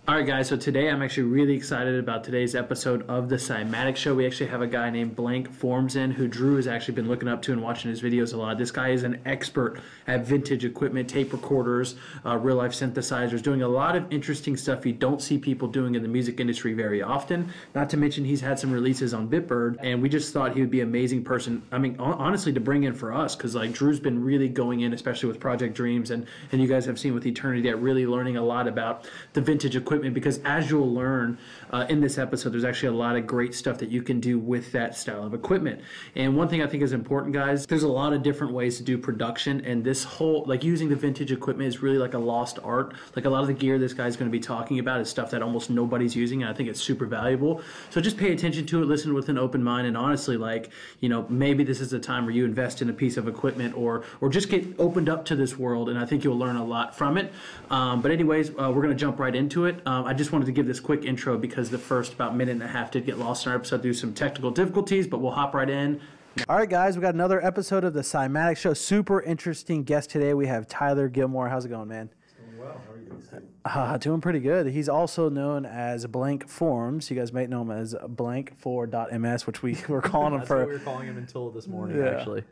All right, guys, so today I'm actually really excited about today's episode of the Cymatics Show. We actually have a guy named Blank.for.ms in who Drew has actually been looking up to and watching his videos a lot. This guy is an expert at vintage equipment, tape recorders, real-life synthesizers, doing a lot of interesting stuff you don't see people doing in the music industry very often. Not to mention he's had some releases on Bitbird, and we just thought he would be an amazing person, I mean, honestly, to bring in for us, because like Drew's been really going in, especially with Project Dreams, and you guys have seen with Eternity, that really learning a lot about the vintage equipment, because as you'll learn in this episode, there's actually a lot of great stuff that you can do with that style of equipment. And one thing I think is important, guys, there's a lot of different ways to do production, and this whole, like, using the vintage equipment is really like a lost art. Like, a lot of the gear this guy's going to be talking about is stuff that almost nobody's using, and I think it's super valuable. So just pay attention to it, listen with an open mind, and honestly, like, you know, maybe this is the time where you invest in a piece of equipment or just get opened up to this world, and I think you'll learn a lot from it. But anyways, we're going to jump right into it. I just wanted to give this quick intro because the first about minute and a half did get lost in our episode due to some technical difficulties, but we'll hop right in. All right, guys, we got another episode of the Cymatics Show. Super interesting guest today. We have Tyler Gilmore. How's it going, man? Doing well. How are you? Doing pretty good. He's also known as Blank.for.ms. You guys might know him as blankfor.ms, which we were calling him That's for. what we were calling him until this morning, actually.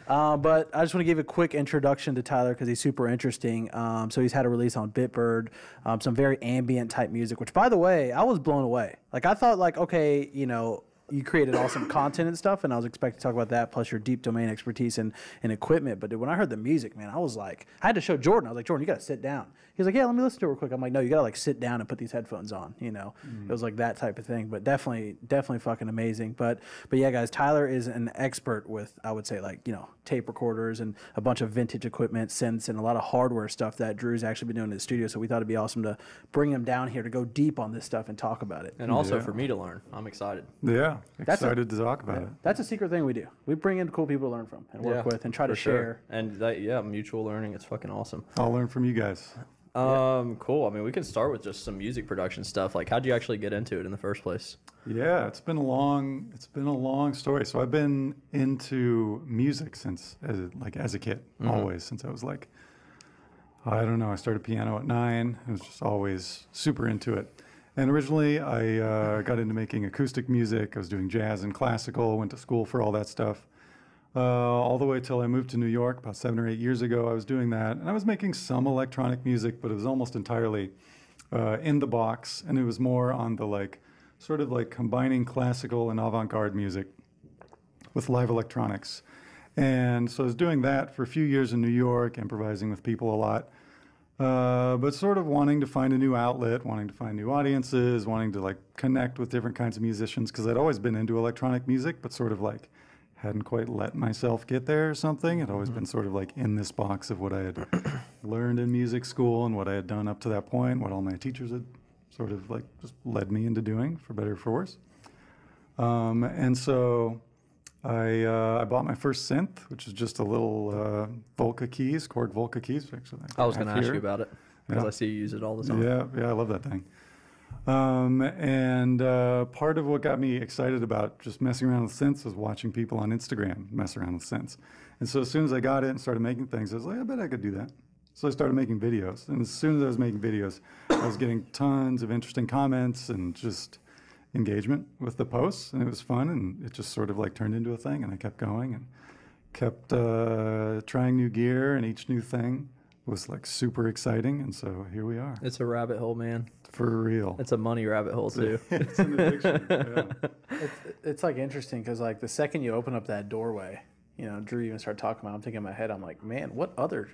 But I just want to give a quick introduction to Tyler because he's super interesting. So he's had a release on Bitbird, some very ambient type music, which, by the way, I was blown away. Like, I thought, like, okay, you know, you created awesome content and stuff, and I was expecting to talk about that, plus your deep domain expertise in equipment. But dude, when I heard the music, man, I was like, I had to show Jordan. I was like, Jordan, you got to sit down. He was like, yeah, let me listen to it real quick. I'm like, no, you got to, like, sit down and put these headphones on, you know. It was like that type of thing, but definitely fucking amazing. But yeah, guys, Tyler is an expert with, I would say, like, you know, tape recorders and a bunch of vintage equipment, synths, and a lot of hardware stuff that Drew's actually been doing in his studio. So we thought it'd be awesome to bring him down here to go deep on this stuff and talk about it. And also for me to learn. I'm excited. Yeah, excited to talk about it. That's a secret thing we do. We bring in cool people to learn from and work with and try to share. And that, mutual learning. It's fucking awesome. I'll learn from you guys. Cool. I mean, we can start with just some music production stuff. Like, how'd you actually get into it in the first place? Yeah, it's been a long story. So I've been into music since as a kid, always, since I was like, I don't know, I started piano at 9. I was just always super into it. And originally I got into making acoustic music. I was doing jazz and classical, went to school for all that stuff. All the way till I moved to New York about 7 or 8 years ago. I was doing that, and I was making some electronic music, but it was almost entirely in the box, and it was more on the sort of like combining classical and avant-garde music with live electronics. And so I was doing that for a few years in New York, improvising with people a lot, but sort of wanting to find a new outlet, wanting to find new audiences, wanting to like connect with different kinds of musicians, because I'd always been into electronic music, but sort of like hadn't quite let myself get there or something. I'd always been sort of like in this box of what I had learned in music school and what I had done up to that point, what all my teachers had sort of like just led me into doing, for better or for worse. And so I bought my first synth, which is just a little Volca keys, Korg Volca keys. Actually, I was going to ask you about it because I see you use it all the time. Yeah, I love that thing. And part of what got me excited about just messing around with synths was watching people on Instagram mess around with synths. And so as soon as I got it and started making things, I was like, I bet I could do that. So I started making videos. And as soon as I was making videos, I was getting tons of interesting comments and just engagement with the posts. And it was fun. And it just sort of like turned into a thing. And I kept going and kept trying new gear. And each new thing was like super exciting. And so here we are. It's a rabbit hole, man. For real. It's a money rabbit hole, too. It's an addiction, yeah. It's like interesting because like the second you open up that doorway, you know, Drew even started talking about, I'm thinking in my head, I'm like, man, what other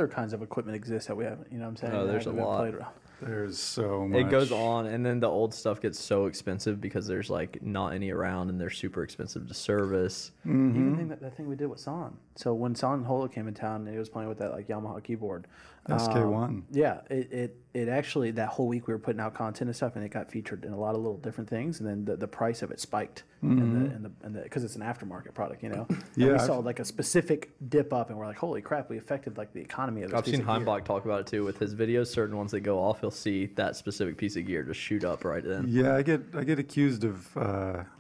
kinds of equipment exist that we haven't, you know what I'm saying? Oh, there's a lot. Played around. There's so much. It goes on, and then the old stuff gets so expensive because there's like not any around, and they're super expensive to service. Even that thing we did with San. So when San Holo came in town, and he was playing with that like Yamaha keyboard. SK1. Yeah, it actually, that whole week we were putting out content and stuff, and it got featured in a lot of little different things, and then the price of it spiked, and because it's an aftermarket product, you know. And we saw like a specific dip up, and we're like, holy crap, we affected like the economy of this. I've seen Heimbach talk about it too with his videos. Certain ones that go off, he'll see that specific piece of gear just shoot up right then. Yeah, I get accused of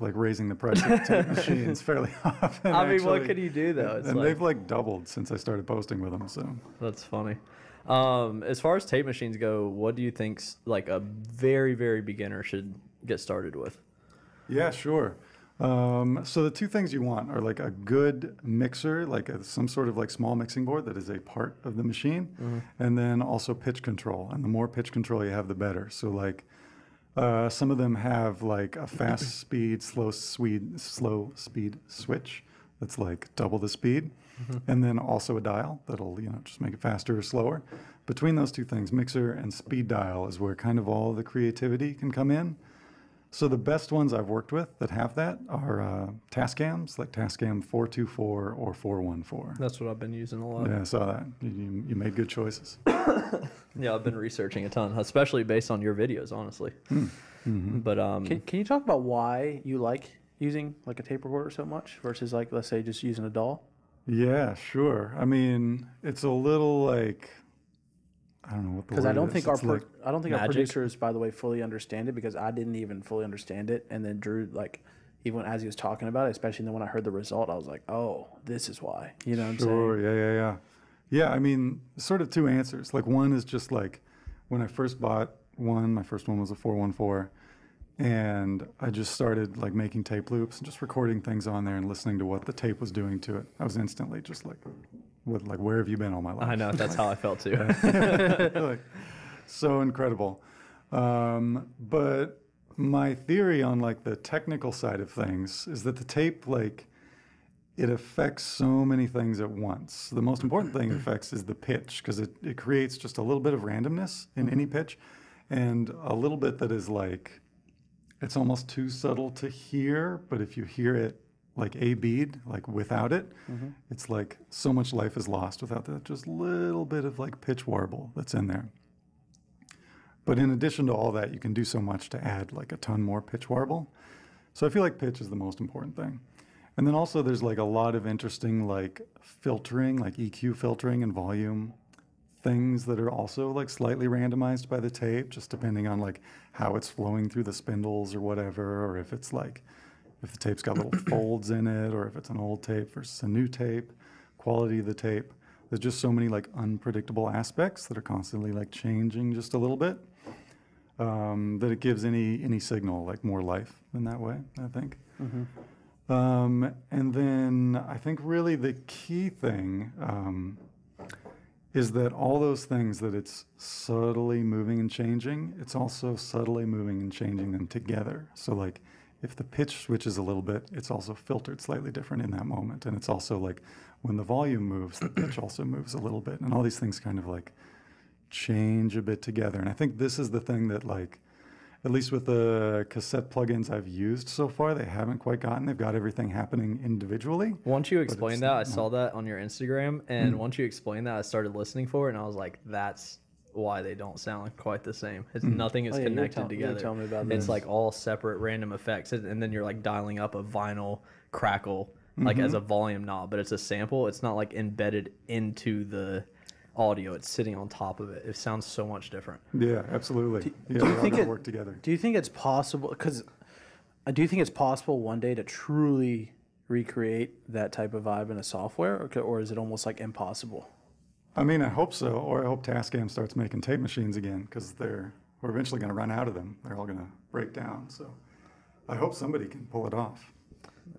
like raising the price of tape machines fairly often. I mean, what can you do though? And they've like doubled since I started posting with them. So that's funny. As far as tape machines go, what do you think like a very, very beginner should get started with? Yeah, sure. So the two things you want are like a good mixer, like some sort of like small mixing board that is a part of the machine, and then also pitch control. And the more pitch control you have, the better. So like some of them have like a fast speed, slow speed switch that's like double the speed, and then also a dial that'll just make it faster or slower. Between those two things, mixer and speed dial, is where kind of all the creativity can come in. So the best ones I've worked with that have that are Tascams, like Tascam 424 or 414. That's what I've been using a lot. Yeah, I saw that. You made good choices. Yeah, I've been researching a ton, especially based on your videos, honestly. But Can you talk about why you like using like a tape recorder so much versus like, let's say, just using a DAW? Yeah, sure. I mean, it's a little like, I don't know what the word is. Because I don't think our magic. producers, by the way, fully understand it, because I didn't even fully understand it. And then Drew, like, even as he was talking about it, especially then when I heard the result, I was like, oh, this is why. You know what I'm saying? Sure, yeah. Yeah, I mean, sort of two answers. Like one is just like when I first bought one, my first one was a 414, and I just started like making tape loops and just recording things on there and listening to what the tape was doing to it. I was instantly just like, where have you been all my life? I know, that's how I felt too. Like, so incredible. But my theory on like the technical side of things is that the tape, like, it affects so many things at once. The most important thing it affects is the pitch, because it creates just a little bit of randomness in any pitch, and a little bit that is like, it's almost too subtle to hear, but if you hear it like a bead, like without it, it's like so much life is lost without that just little bit of like pitch warble that's in there. But in addition to all that, you can do so much to add like a ton more pitch warble. So I feel like pitch is the most important thing. And then also there's like a lot of interesting like filtering, like EQ filtering and volume things that are also like slightly randomized by the tape, just depending on like how it's flowing through the spindles or whatever, or if it's like, if the tape's got little folds in it, or if it's an old tape versus a new tape, quality of the tape. There's just so many like unpredictable aspects that are constantly like changing just a little bit, that it gives any signal like more life in that way, I think. And then I think really the key thing is that all those things that it's subtly moving and changing, it's also subtly moving and changing them together. So like if the pitch switches a little bit, it's also filtered slightly different in that moment. And it's also like when the volume moves, the pitch also moves a little bit. And all these things kind of like change a bit together. And I think this is the thing that like, at least with the cassette plugins I've used so far, they haven't quite gotten. They've got everything happening individually. Once you explained that, I saw that on your Instagram, and once you explained that, I started listening for it, and I was like, that's why they don't sound quite the same. It's nothing is connected together. Tell me about it's this. like all separate random effects, and then you're like dialing up a vinyl crackle like as a volume knob, but it's a sample. It's not like embedded into the audio. It's sitting on top of it. It sounds so much different. Yeah, absolutely. Do you think it work together? Do you think it's possible? Because do you think it's possible one day to truly recreate that type of vibe in a software, or is it almost like impossible? I mean, I hope so, or I hope Tascam starts making tape machines again, because we're eventually going to run out of them. They're all going to break down. So I hope somebody can pull it off.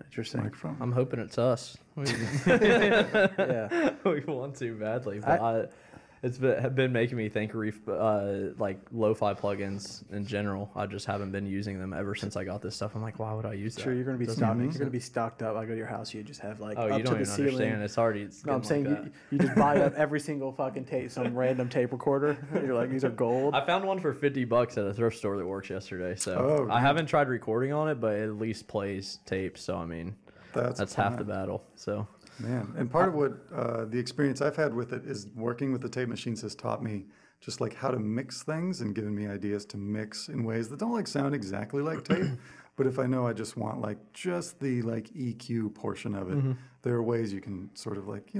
Interesting. Microphone. I'm hoping it's us. Yeah. We want to badly, but it's been making me think like lo-fi plugins in general. I just haven't been using them ever since I got this stuff. I'm like, why would I use that? Sure, you're gonna be stocked. You're gonna be stocked up. I go to your house, you just have like Oh, up you to don't the even ceiling. understand. It's already. No, I'm saying you just buy up every single fucking tape, some random tape recorder. You're like, these are gold. I found one for $50 at a thrift store that works yesterday. So I haven't tried recording on it, but it at least plays tapes. So I mean, that's half the battle. So. Man, and part of what the experience I've had with it is working with the tape machines has taught me just like how to mix things and given me ideas to mix in ways that don't like sound exactly like tape. But if I know I just want like just the like EQ portion of it, there are ways you can sort of like,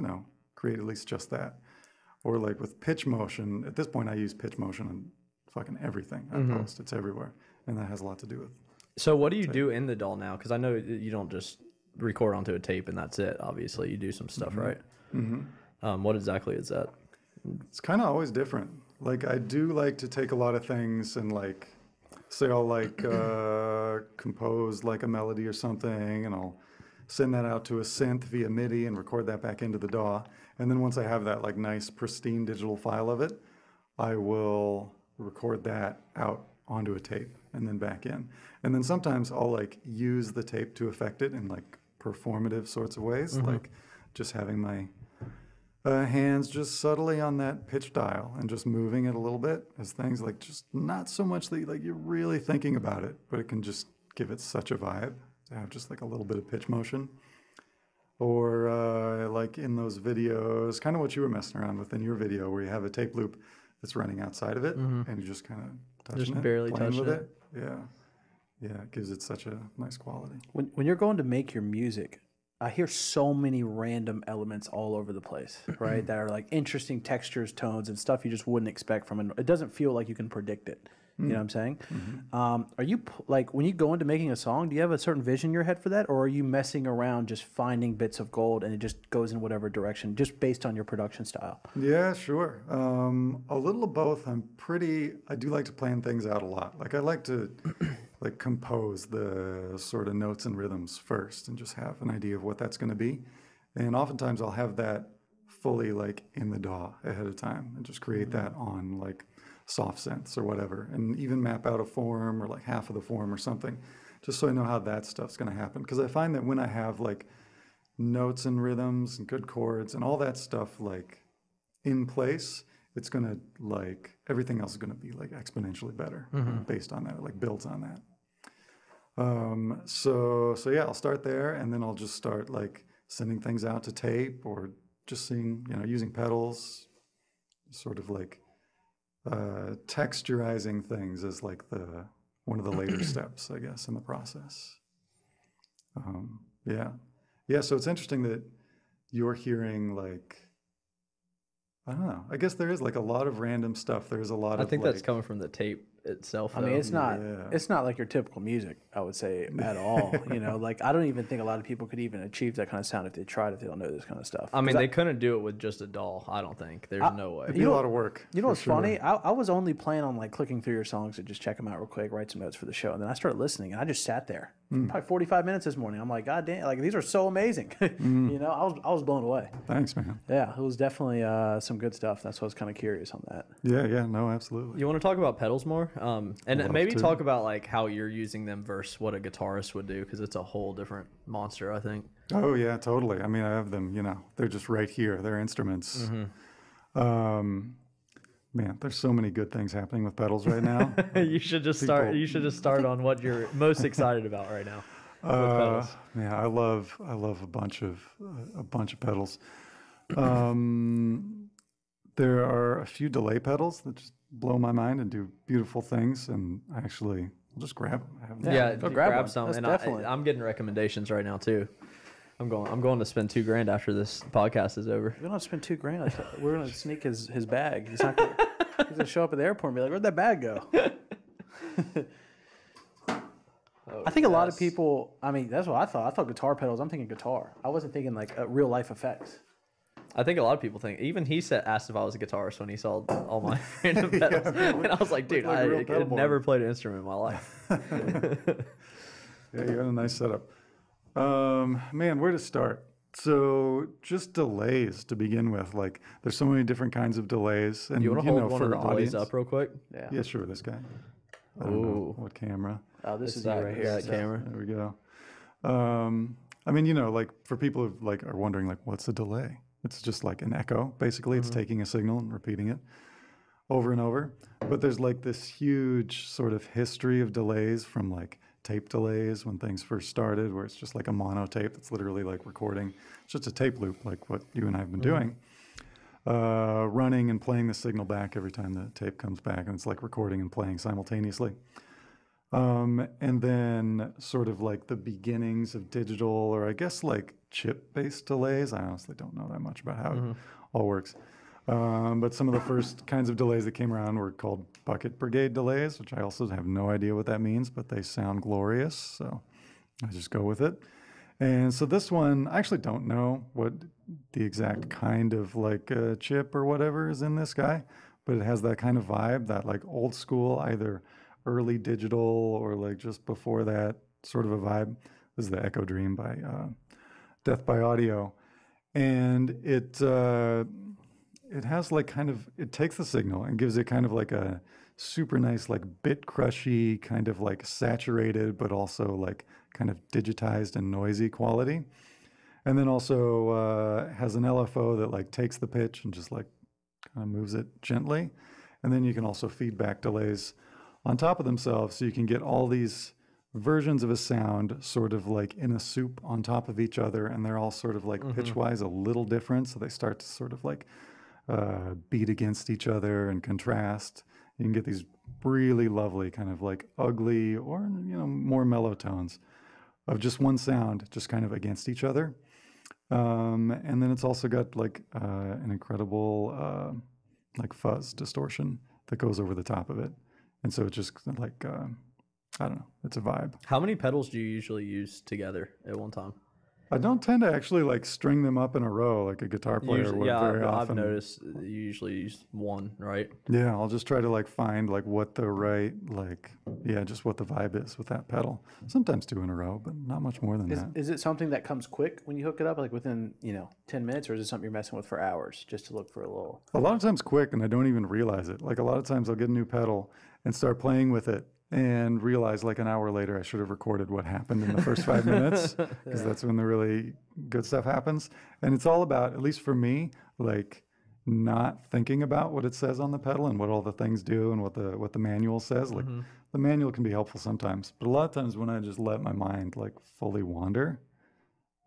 create at least just that. Or like with pitch motion, at this point I use pitch motion on fucking everything I post. It's everywhere. And that has a lot to do with. So what do you do in the DAW now? Because I know you don't just record onto a tape and that's it. Obviously, you do some stuff, right? What exactly is that? It's kind of always different. Like I do like to take a lot of things and like, say I'll like compose like a melody or something, and I'll send that out to a synth via MIDI and record that back into the DAW. And then once I have that like nice pristine digital file of it, I will record that out onto a tape and then back in. And then sometimes I'll like use the tape to affect it in like performative sorts of ways, like just having my hands just subtly on that pitch dial and just moving it a little bit as things like just not so much that like you're really thinking about it, but it can just give it such a vibe to have just like a little bit of pitch motion. Or like in those videos, kind of what you were messing around with in your video where you have a tape loop that's running outside of it and you just kind of touching Just it, barely playing touching with it. Yeah. Yeah, it gives it such a nice quality. When you're going to make your music, I hear so many random elements all over the place, right? That are like interesting textures, tones, and stuff you just wouldn't expect from it. It doesn't feel like you can predict it. You know what I'm saying? Are you like when you go into making a song? Do you have a certain vision in your head for that, or are you messing around just finding bits of gold and it just goes in whatever direction, just based on your production style? Yeah, sure. A little of both. I do like to plan things out a lot. Like I like to like compose the sort of notes and rhythms first and just have an idea of what that's going to be. And oftentimes I'll have that fully like in the DAW ahead of time and just create that on like soft synths or whatever, and even map out a form or like half of the form or something, just so I know how that stuff's going to happen. Because I find that when I have like notes and rhythms and good chords and all that stuff like in place, it's going to like everything else is going to be like exponentially better based on that. It like builds on that. So yeah, I'll start there, and then I'll just start like sending things out to tape or just seeing, using pedals, sort of like texturizing things as like one of the later steps, I guess, in the process. Yeah. So it's interesting that you're hearing like, I don't know. I guess there is like a lot of random stuff. There's a lot of. I think like, that's coming from the tape itself. I mean, it's not Yeah. it's not like your typical music, I would say, at all. Like I don't even think a lot of people could even achieve that kind of sound if they tried, if they don't know this kind of stuff. I mean, they couldn't do it with just a DAW. I don't think. There's no way. It'd be a lot of work. You know for what's sure. funny? I was only planning on like clicking through your songs to just check them out real quick, write some notes for the show, and then I started listening, and I just sat there probably 45 minutes this morning. I'm like, God damn, like these are so amazing. I was blown away. Thanks, man. Yeah, it was definitely some good stuff. That's why I was kind of curious on that. Yeah. No, absolutely. You want to talk about pedals more? And love maybe to. talk about like how you're using them versus what a guitarist would do, because it's a whole different monster, I think. Oh yeah, totally. I mean, I have them. They're just right here. They're instruments. Man, there's so many good things happening with pedals right now. You should just start. You should just start on what you're most excited about right now. With pedals. Yeah, I love a bunch of pedals. There are a few delay pedals that just blow my mind and do beautiful things, and I actually will just grab them. I have them. Yeah, go you grab grab one. some. That's And definitely- I'm getting recommendations right now too. I'm going to spend $2,000 after this podcast is over. We're gonna spend $2,000. We're gonna sneak his bag. He's gonna show up at the airport and be like, "Where'd that bag go?" I think a lot of people. I mean, that's what I thought. I thought guitar pedals. I'm thinking guitar. I wasn't thinking like real life effects. I think a lot of people think. Even he asked if I was a guitarist when he saw all my random pedals, and I was like, "Dude, like a real I pedal had board." never played an instrument in my life." Yeah, you got a nice setup. Man, where to start? So just delays to begin with. Like, there's so many different kinds of delays, and You want to hold one for of the audience. delays up real quick? Yeah, sure. This guy. I don't know what camera. Oh, this is that you right here. that camera. There we go. I mean, like for people who like are wondering, like, what's a delay? It's just like an echo. Basically, it's taking a signal and repeating it over and over. But there's like this huge sort of history of delays from like tape delays when things first started, where it's just like a mono tape that's literally like recording. It's just a tape loop, like what you and I have been doing, running and playing the signal back every time the tape comes back, and it's like recording and playing simultaneously. And then sort of like the beginnings of digital, or I guess like chip-based delays. I honestly don't know that much about how it all works. But some of the first kinds of delays that came around were called bucket brigade delays, which I also have no idea what that means, but they sound glorious, so I just go with it. And so this one, I actually don't know what the exact kind of like chip or whatever is in this guy, but it has that kind of vibe, that like old school, either early digital or like just before that sort of a vibe. This is the Echo Dream by Death by Audio. And it has like kind of, it takes the signal and gives it kind of like a super nice, like bit crushy, kind of like saturated, but also like kind of digitized and noisy quality. And then also has an LFO that like takes the pitch and just like kind of moves it gently. And then you can also feedback delays on top of themselves. So you can get all these versions of a sound sort of like in a soup on top of each other. And they're all sort of like pitch-wise a little different. So they start to sort of like beat against each other and contrast. You can get these really lovely kind of like ugly or, more mellow tones of just one sound, just kind of against each other. And then it's also got like an incredible like fuzz distortion that goes over the top of it. And so it's just like, I don't know, it's a vibe. How many pedals do you usually use together at one time? I don't tend to actually like string them up in a row like a guitar player would very often. I've noticed you usually use one, right? Yeah, I'll just try to like find like what the right, like, just what the vibe is with that pedal. Sometimes two in a row, but not much more than that. Is it something that comes quick when you hook it up, like within 10 minutes, or is it something you're messing with for hours just to look for a little? A lot of times quick, and I don't even realize it. Like a lot of times I'll get a new pedal and start playing with it and realize like an hour later I should have recorded what happened in the first 5 minutes, because that's when the really good stuff happens. And it's all about, at least for me, like not thinking about what it says on the pedal and what all the things do and what the manual says. Like the manual can be helpful sometimes, but a lot of times when I just let my mind like fully wander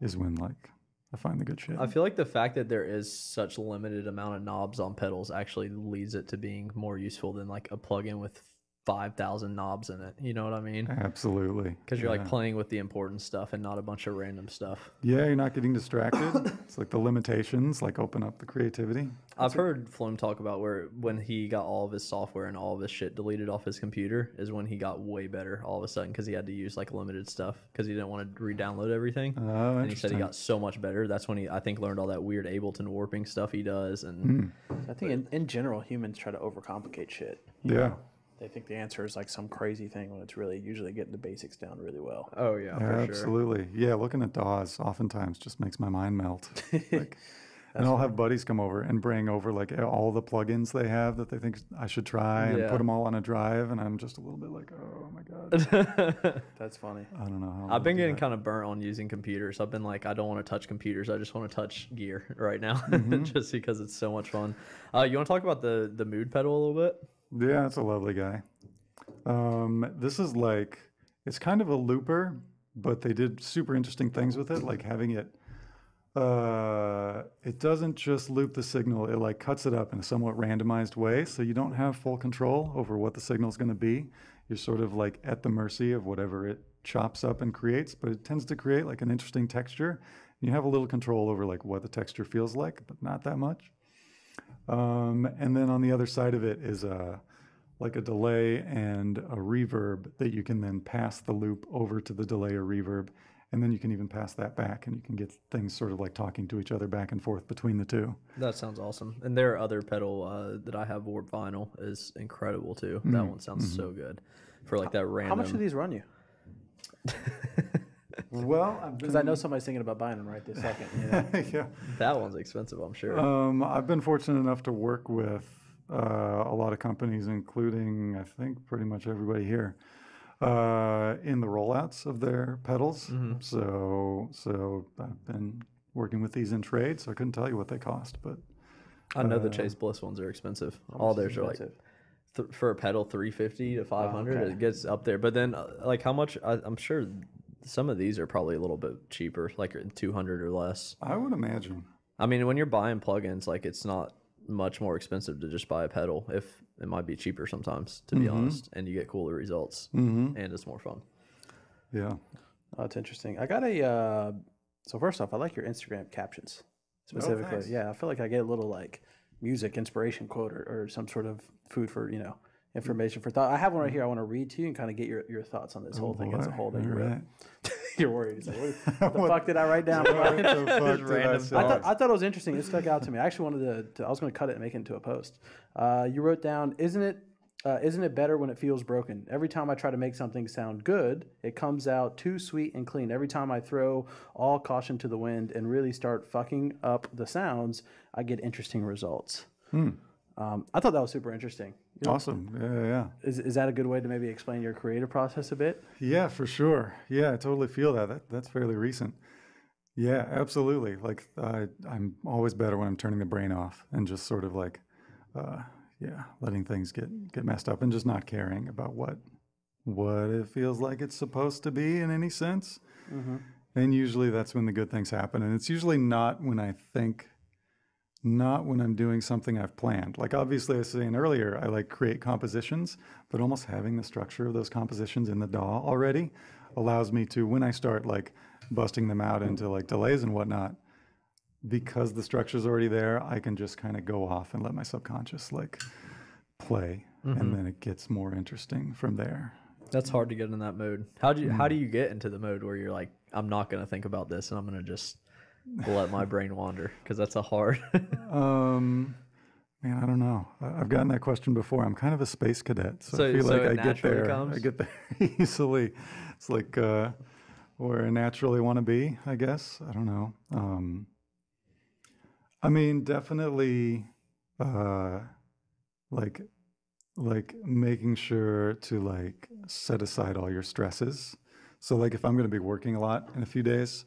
is when like I find the good shit. I feel like the fact that there is such limited amount of knobs on pedals actually leads it to being more useful than like a plugin with 5,000 knobs in it. You know what I mean? Absolutely. Because you're like playing with the important stuff and not a bunch of random stuff. Yeah, you're not getting distracted. It's like the limitations like open up the creativity. I've heard Flume talk about where when he got all of his software and all of his shit deleted off his computer is when he got way better all of a sudden, because he had to use like limited stuff because he didn't want to re-download everything. Oh, and he said he got so much better. That's when he, I think, learned all that weird Ableton warping stuff he does. And I think in general, humans try to overcomplicate shit. Yeah. They think the answer is like some crazy thing when it's really usually getting the basics down really well. oh yeah, for sure. Absolutely. Yeah, looking at DAWs oftentimes just makes my mind melt. Like, and I'll have buddies come over and bring over like all the plugins they have that they think I should try and put them all on a drive, and I'm just a little bit like, oh my god. That's funny. I don't know how. I've been getting kind of burnt on using computers. I've been like, I don't want to touch computers. I just want to touch gear right now, just because it's so much fun. You want to talk about the mood pedal a little bit? Yeah, it's a lovely guy. This is like, it's kind of a looper, but they did super interesting things with it, like having it, it doesn't just loop the signal, it like cuts it up in a somewhat randomized way, so you don't have full control over what the signal is going to be. You're sort of like at the mercy of whatever it chops up and creates, but it tends to create like an interesting texture. You have a little control over like what the texture feels like, but not that much. And then on the other side of it is like a delay and a reverb that you can then pass the loop over to the delay or reverb, and then you can even pass that back, and you can get things sort of like talking to each other back and forth between the two. That sounds awesome. And their other pedal that I have, Warp Vinyl, is incredible too. That one sounds so good for like that random. How much do these run you? Well, because I know somebody's thinking about buying them right this second. yeah. That one's expensive, I'm sure. I've been fortunate enough to work with a lot of companies, including I think pretty much everybody here, in the rollouts of their pedals. So I've been working with these in trade, so I couldn't tell you what they cost, but I know the Chase Bliss ones are expensive. All theirs are like for a pedal $350 to $500. okay. It gets up there. But then like how much? I'm sure some of these are probably a little bit cheaper, like $200 or less. I would imagine. I mean, when you're buying plugins, like it's not much more expensive to just buy a pedal. If it might be cheaper sometimes, to be honest, and you get cooler results, and it's more fun. Yeah. Oh, it's interesting. I got a. So first off, I like your Instagram captions specifically. thanks. Yeah, I feel like I get a little like music inspiration quote or some sort of food for information for thought. I have one right here. I want to read to you and kind of get your thoughts on this whole thing as a whole that you read. You're worried. He's like, what the fuck did I write down? What the fuck did I random say? I thought it was interesting. It stuck out to me. I actually wanted to I was going to cut it and make it into a post. You wrote down, isn't it better when it feels broken? Every time I try to make something sound good, it comes out too sweet and clean. Every time I throw all caution to the wind and really start fucking up the sounds, I get interesting results. I thought that was super interesting. You know, Awesome. Yeah. is that a good way to maybe explain your creative process a bit? Yeah, for sure. Yeah, I totally feel that. That's fairly recent. Yeah, absolutely. Like I'm always better when I'm turning the brain off and just sort of like, letting things get messed up and just not caring about what it feels like it's supposed to be in any sense. And usually that's when the good things happen. And it's usually not when I'm doing something I've planned. Like obviously I was saying earlier, I like create compositions, but almost having the structure of those compositions in the DAW already allows me to, when I start like busting them out into like delays and whatnot, because the structure's already there, I can just kind of go off and let my subconscious like play, and then it gets more interesting from there. That's hard to get in that mode. How do you get into the mode where you're like, I'm not going to think about this and I'm going to just let my brain wander? Because that's a hard. Man, I don't know. I've gotten that question before. I'm kind of a space cadet, so I feel like I get there easily. It's like where I naturally want to be, I guess. I don't know. I mean, definitely, like making sure to like set aside all your stresses. So like if I'm going to be working a lot in a few days,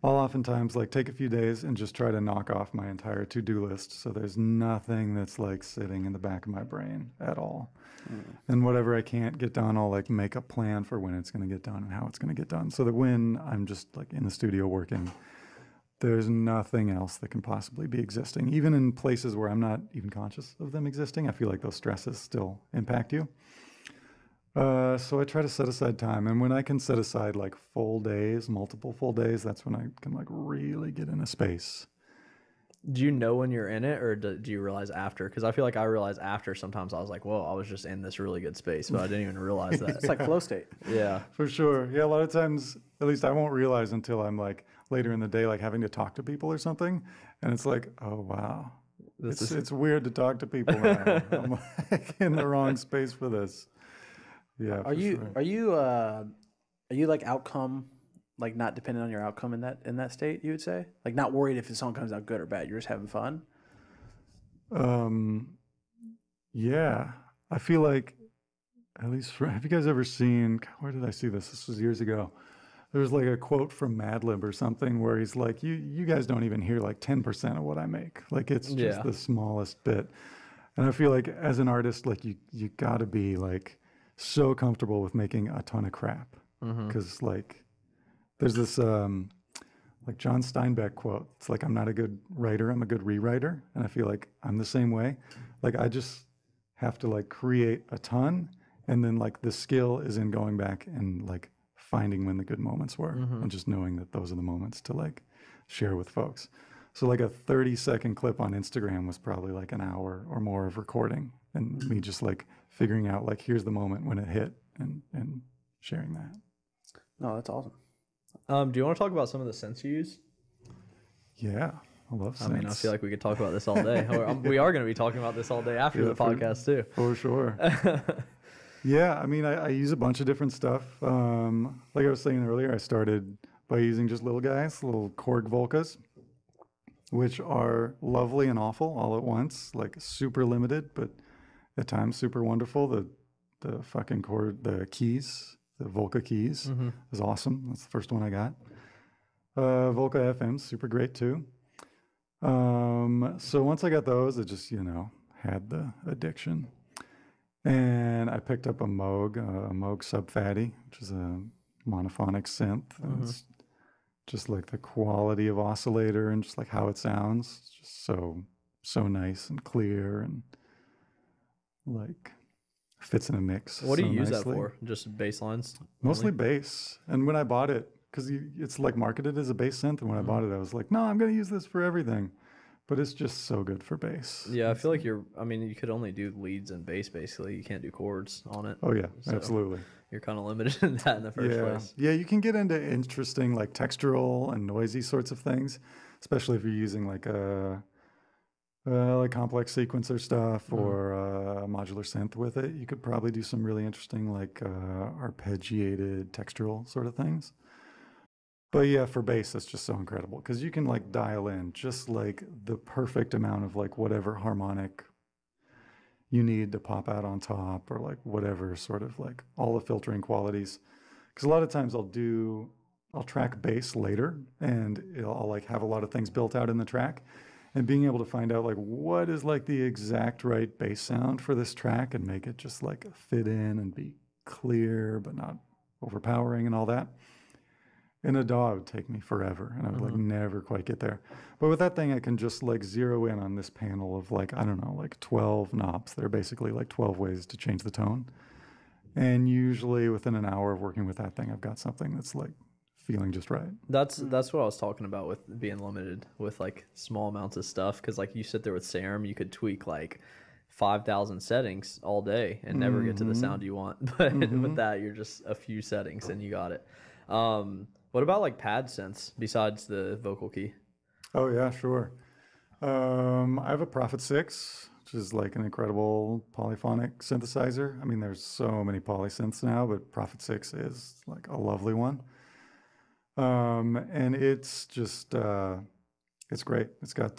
I'll oftentimes like take a few days and just try to knock off my entire to-do list. So there's nothing that's like sitting in the back of my brain at all. And whatever I can't get done, I'll like make a plan for when it's going to get done and how it's going to get done. So that when I'm just like in the studio working, there's nothing else that can possibly be existing. Even in places where I'm not even conscious of them existing, I feel like those stresses still impact you. So I try to set aside time. And when I can set aside like full days, multiple full days, that's when I can like really get in a space. Do you know when you're in it, or do you realize after? Because I feel like I realize after sometimes. I was like, whoa, I was just in this really good space, but I didn't even realize that. It's like flow state. Yeah. For sure. Yeah, a lot of times, at least I won't realize until I'm like later in the day, like having to talk to people or something. And it's like, oh, wow. It's weird to talk to people now. I'm like in the wrong space for this. Yeah. Are you like outcome, like not dependent on your outcome in that state, you would say? Like not worried if the song comes out good or bad, you're just having fun? Yeah. I feel like, at least have you guys ever seen, where did I see this? This was years ago. There was like a quote from Madlib or something where he's like, you guys don't even hear like 10% of what I make. Like it's just the smallest bit. And I feel like as an artist, like you gotta be like so comfortable with making a ton of crap. Because like there's this like John Steinbeck quote. It's like, I'm not a good writer, I'm a good rewriter. And I feel like I'm the same way. Like I just have to like create a ton, and then like the skill is in going back and like finding when the good moments were, and just knowing that those are the moments to like share with folks. So like a 30-second clip on Instagram was probably like an hour or more of recording, and me just like figuring out like, here's the moment when it hit, and sharing that. No, that's awesome. Do you want to talk about some of the synths you use? Yeah, I love synths. I mean, I feel like we could talk about this all day. We are going to be talking about this all day after the podcast too. For sure. Yeah, I mean, I use a bunch of different stuff. Like I was saying earlier, I started by using just little guys, little Korg Volcas, which are lovely and awful all at once, like super limited, but at times super wonderful. The fucking chord, the keys, the Volca keys is awesome. That's the first one I got. Volca FM's super great too. So once I got those, I just, had the addiction. And I picked up a Moog Sub-Fatty, which is a monophonic synth. And it's just like the quality of oscillator and just like how it sounds. It's just so nice and clear and like fits in a mix. What do you use nicely. that for? Just bass lines? Mostly bass. And when I bought it, because it's like marketed as a bass synth, and when I bought it, I was like, no, I'm going to use this for everything. but it's just so good for bass. Yeah, I feel like I mean, you could only do leads and bass basically. You can't do chords on it. Oh yeah, So absolutely. You're kind of limited in that in the first place. Yeah, you can get into interesting like textural and noisy sorts of things, especially if you're using like a like complex sequencer stuff or a modular synth with it. You could probably do some really interesting like arpeggiated textural sort of things. But yeah, for bass, that's just so incredible because you can like dial in just like the perfect amount of like whatever harmonic you need to pop out on top, or like whatever sort of like all the filtering qualities. Because a lot of times I'll track bass later and I'll like have a lot of things built out in the track, and being able to find out like what is like the exact right bass sound for this track and make it just like fit in and be clear but not overpowering and all that. In a DAW, it would take me forever, and I would like never quite get there. But with that thing, I can just like zero in on this panel of like, I don't know, like 12 knobs. They're basically like 12 ways to change the tone. And usually within an hour of working with that thing, I've got something that's like feeling just right. That's what I was talking about with being limited with like small amounts of stuff. Because like you sit there with Serum, you could tweak like 5,000 settings all day and never get to the sound you want. But with that, you're just a few settings and you got it. What about like pad synths besides the vocal key? Oh yeah, sure. I have a Prophet 6, which is like an incredible polyphonic synthesizer. I mean, there's so many polysynths now, but Prophet 6 is like a lovely one. And it's just, it's great. It's got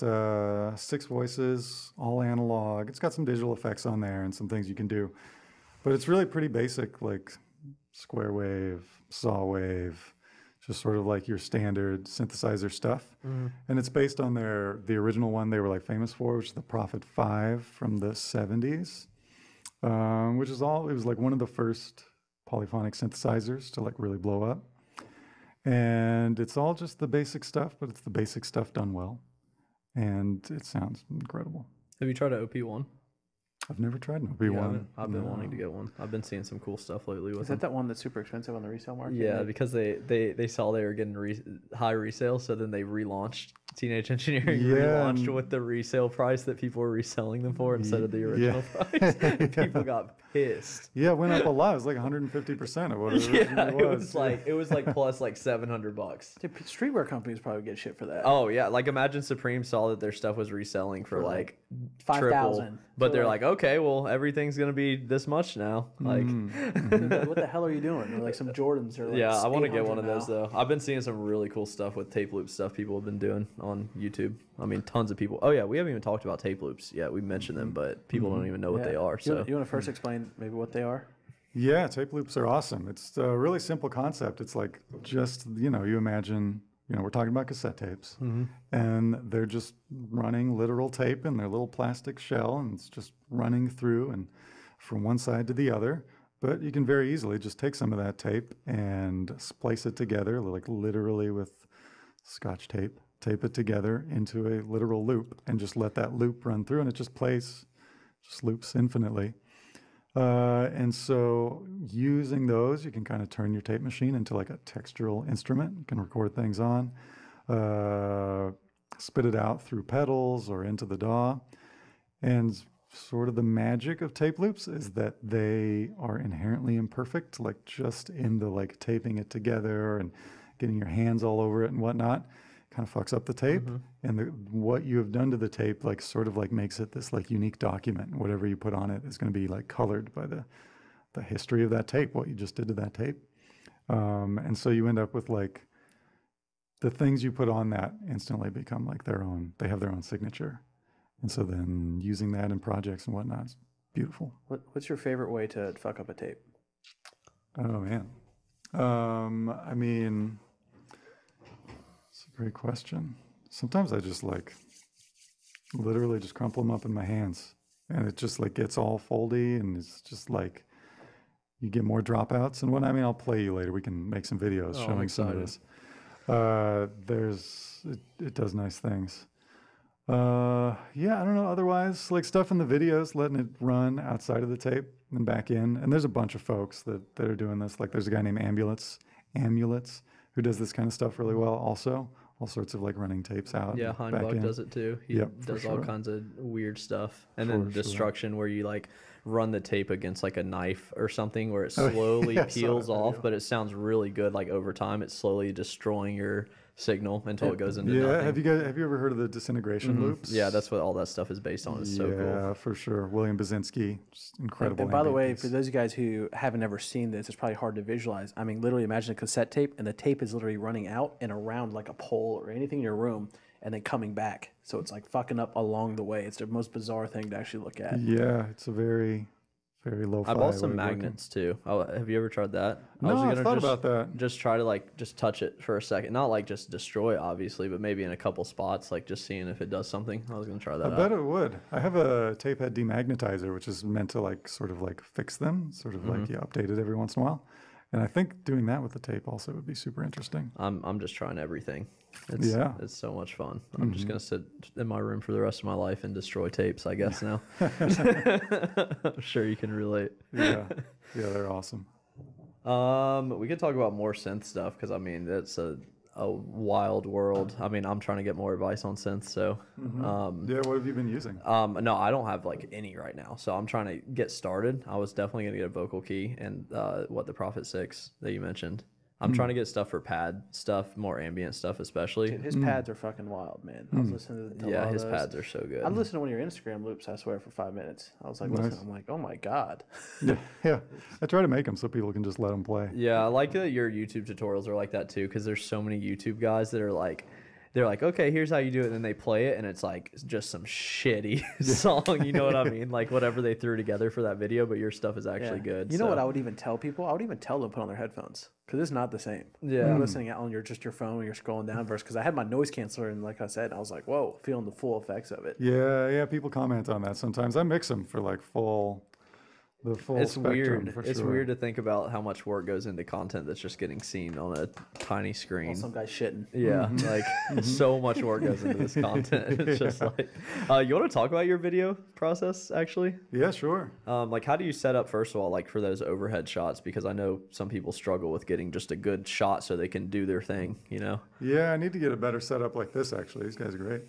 6 voices, all analog. It's got some digital effects on there and some things you can do. But it's really pretty basic, like square wave, saw wave, just sort of like your standard synthesizer stuff. And it's based on the original one they were like famous for, which is the Prophet 5 from the 70s, which is it was like one of the first polyphonic synthesizers to like really blow up. And it's all just the basic stuff, but it's the basic stuff done well. And it sounds incredible. Have you tried an OP1? I've never tried an OP1. I've been wanting to get one. I've been seeing some cool stuff lately with Is that one that's super expensive on the resale market? Yeah, because they saw they were getting high resale, so then they relaunched Teenage Engineering. Relaunched with the resale price that people were reselling them for instead of the original price. And people got pissed. Yeah, it went up a lot. It was like 150% of what it originally was. It was like plus like $700. Dude, streetwear companies probably get shit for that. Oh yeah, like imagine Supreme saw that their stuff was reselling for like 5,000. But they're like, okay, well everything's gonna be this much now. Like, what the hell are you doing? They're like some Jordans are like yeah, I want to get one of now. those though. I've been seeing some really cool stuff with tape loop stuff people have been doing on YouTube. I mean, tons of people. Oh yeah, we haven't even talked about tape loops yet. We mentioned them, but people don't even know what they are. So you want to first explain maybe what they are? Yeah, tape loops are awesome. It's a really simple concept. It's like just, you imagine, we're talking about cassette tapes, and they're just running literal tape in their little plastic shell, and it's just running through and from one side to the other. But you can very easily just take some of that tape and splice it together, like literally with Scotch tape, tape it together into a literal loop, and just let that loop run through, and it just plays, just loops infinitely. And so using those, you can kind of turn your tape machine into like a textural instrument. You can record things on, spit it out through pedals or into the DAW. And sort of the magic of tape loops is that they are inherently imperfect, like just in the like taping it together and getting your hands all over it and whatnot. Kind of fucks up the tape, and what you have done to the tape like sort of like makes it this like unique document. Whatever you put on it is going to be like colored by the history of that tape, what you just did to that tape. And so you end up with like the things you put on that instantly become like their own. They have their own signature, and so then using that in projects and whatnot is beautiful. What's your favorite way to fuck up a tape? Oh man, I mean. Great question. Sometimes I just like literally just crumple them up in my hands, and it just like gets all foldy, and it's just like you get more dropouts. And I mean, I'll play you later. We can make some videos showing some of this. It does nice things. Yeah, I don't know. Otherwise, like stuff in the videos, letting it run outside of the tape and back in. And there's a bunch of folks that are doing this. Like there's a guy named Amulets, who does this kind of stuff really well also. all sorts of like running tapes out. Yeah, and back Heinbach in. does it too. He Yep, for does all sure. kinds of weird stuff. And For then sure. destruction where you like run the tape against like a knife or something where it Oh, slowly yeah, I saw peels that off, video. but it sounds really good. Like over time, it's slowly destroying your signal until it goes into Yeah, nothing. have you ever heard of the disintegration loops? Yeah, that's what all that stuff is based on. It's so cool. Yeah, for sure. William Basinski, just incredible. And by the way, ambient for piece. those of you guys who haven't ever seen this, it's probably hard to visualize. I mean, literally imagine a cassette tape, and the tape is literally running out and around like a pole or anything in your room, and then coming back. So it's like fucking up along the way. It's the most bizarre thing to actually look at. Yeah, it's a very low. I bought some magnets too. Oh, have you ever tried that? No, I was I've thought just, about that. Just try to like just touch it for a second, not like just destroy it, obviously, but maybe in a couple spots, like just seeing if it does something. I was gonna try that I out. bet it would. I have a tape head demagnetizer, which is meant to like sort of like fix them, sort of like update it every once in a while. And I think doing that with the tape also would be super interesting. I'm just trying everything. It's so much fun. I'm just gonna sit in my room for the rest of my life and destroy tapes, I guess now. I'm sure you can relate. Yeah, yeah, they're awesome. We could talk about more synth stuff because I mean it's a wild world. I mean I'm trying to get more advice on synth, so Yeah, what have you been using? no, I don't have like any right now, so I'm trying to get started. I was definitely gonna get a vocal key and the Prophet 6 that you mentioned. I'm trying to get stuff for pad stuff, more ambient stuff, especially. Dude, his pads are fucking wild, man. I was listening to a lot of his those. pads are so good. I listened to one of your Instagram loops, I swear, for 5 minutes. I was like, listening. I'm like, oh my God. Yeah, I try to make them so people can just let them play. Yeah, I like that your YouTube tutorials are like that too, because there's so many YouTube guys that are like, they're like, okay, here's how you do it, and then they play it, and it's like just some shitty song, you know what I mean? Like whatever they threw together for that video, but your stuff is actually good. You know what I would even tell people? I would even tell them to put on their headphones because it's not the same. Yeah. You're listening out on just your phone when you're scrolling down versus because I had my noise canceller and like I said, I was like, whoa, feeling the full effects of it. Yeah, people comment on that sometimes. I mix them for like the full It's spectrum. weird. For It's sure. weird to think about how much work goes into content that's just getting seen on a tiny screen. Some guy shitting. Yeah, like so much work goes into this content. It's just like, you want to talk about your video process actually? Yeah, sure. Like how do you set up first of all, like for those overhead shots? Because I know some people struggle with getting just a good shot so they can do their thing, you know? Yeah, I need to get a better setup like this. Actually, these guys are great.